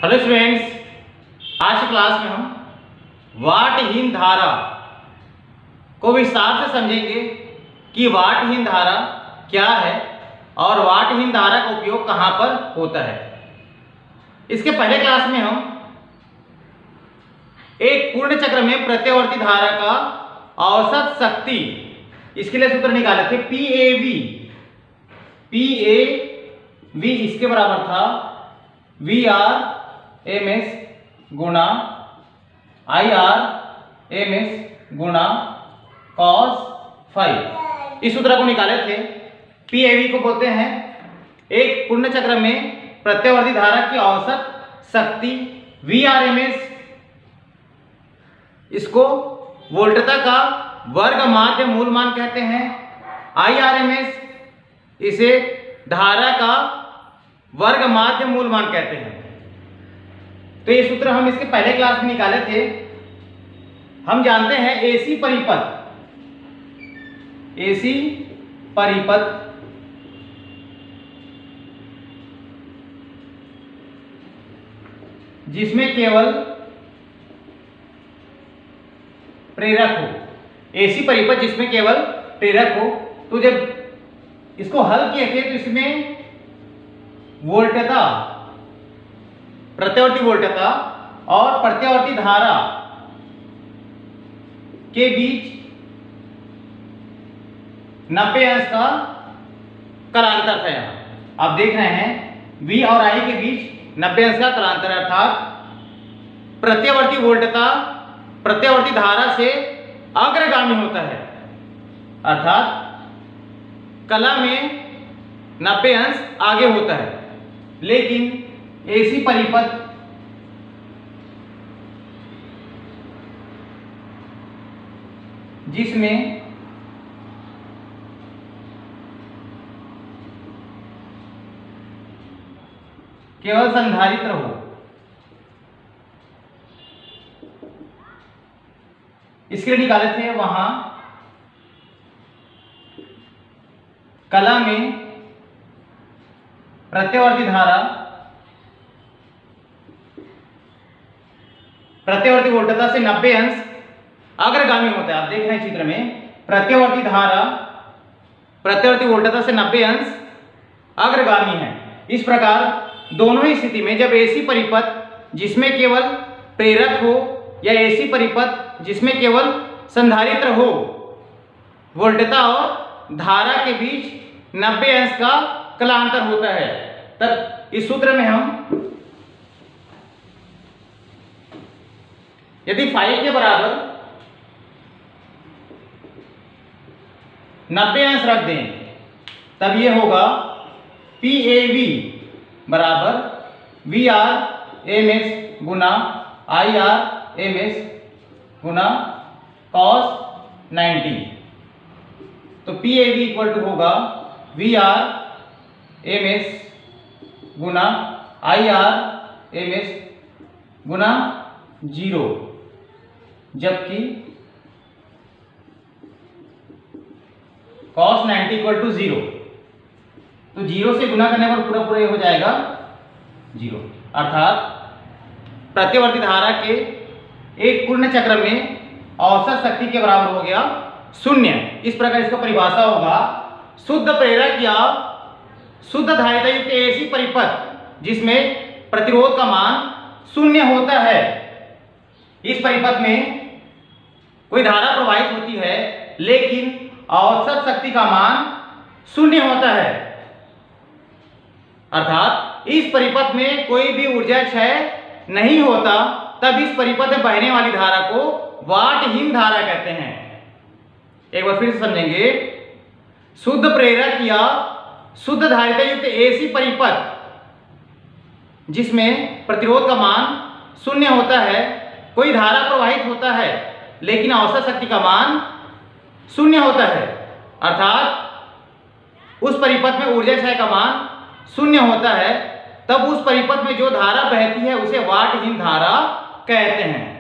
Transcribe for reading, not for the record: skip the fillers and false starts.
Hello students, आज की class में हम वाटहीन धारा को विस्तार से समझेंगे कि वाटहीन धारा क्या है और वाटहीन धारा का उपयोग कहाँ पर होता है। इसके पहले क्लास में हम एक पूर्ण चक्र में प्रत्यावर्ती धारा का औसत शक्ति, इसके लिए सूत्र निकाले थे PAV इसके बराबर था VRMS गुणा IRMS गुणा cos फाई। इस सूत्र को निकाले थे। PAV को बोलते हैं एक पूर्ण चक्र में प्रत्यावर्ती धारा की औसत शक्ति, VRMS इसको वोल्टता का वर्ग माध्य मूल मान कहते हैं, IRMS इसे धारा का वर्ग माध्य मूल मान कहते हैं। तो ये सूत्र हम इसके पहले क्लास में निकाले थे। हम जानते हैं AC परिपथ जिसमें केवल प्रेरक हो, AC परिपथ जिसमें केवल प्रेरक हो। तो जब इसको हल किए थे तो इसमें वोल्टता, प्रत्यावर्ती वोल्टता और प्रत्यावर्ती धारा के बीच 90 अंश का कालांतर था। यहाँ आप देख रहे हैं V और I के बीच 90 अंश का कालांतर, अर्थात प्रत्यावर्ती वोल्टता प्रत्यावर्ती धारा से अग्रगामी होता है, अर्थात कला में 90 अंश आगे होता है। लेकिन AC परिपथ जिसमें केवल संधारित्र हो, इसके लिए निकाले थे वहां कला में प्रत्यावर्ती धारा प्रत्यावर्ती वोल्टता से 90 अंश अग्रगामी होता है। आप देख रहे हैं चित्र में, प्रत्यावर्ती धारा प्रत्यावर्ती वोल्टता से 90 अंश अग्रगामी है। इस प्रकार दोनों ही स्थिति में जब AC परिपथ जिसमें केवल प्रेरक हो या AC परिपथ जिसमें केवल संधारित्र हो, वोल्टता और धारा के बीच 90 अंश का कालांतर होता है, तब इस सूत्र में हम यदि फाई के बराबर 90 अंश रख दें तब ये होगा PAV बराबर VRMS गुना IRMS गुना cos 90। तो PAV इक्वल टू होगा VRMS गुना IRMS गुना 0, जबकि cos 90 इक्वल टू 0। तो 0 से गुना करने पर पूरा पूरा हो जाएगा 0, अर्थात प्रत्यावर्ती धारा के एक पूर्ण चक्र में औसत शक्ति के बराबर हो गया 0। इस प्रकार इसका परिभाषा होगा शुद्ध प्रेरक या शुद्ध धारिता युक्त AC परिपथ जिसमें प्रतिरोध का मान 0 होता है। इस परिपथ में कोई धारा प्रवाहित होती है लेकिन औसत शक्ति का मान 0 होता है, अर्थात इस परिपथ में कोई भी ऊर्जा क्षय नहीं होता, तब इस परिपथ में बहने वाली धारा को वाटहीन धारा कहते हैं। एक बार फिर से समझेंगे, शुद्ध प्रेरक या शुद्ध धारिता युक्त AC परिपथ जिसमें प्रतिरोध का मान 0 होता है, कोई धारा प्रवाहित होता है लेकिन औसत शक्ति का मान 0 होता है, अर्थात उस परिपथ में ऊर्जा क्षय का मान 0 होता है, तब उस परिपथ में जो धारा बहती है उसे वाटहीन धारा कहते हैं।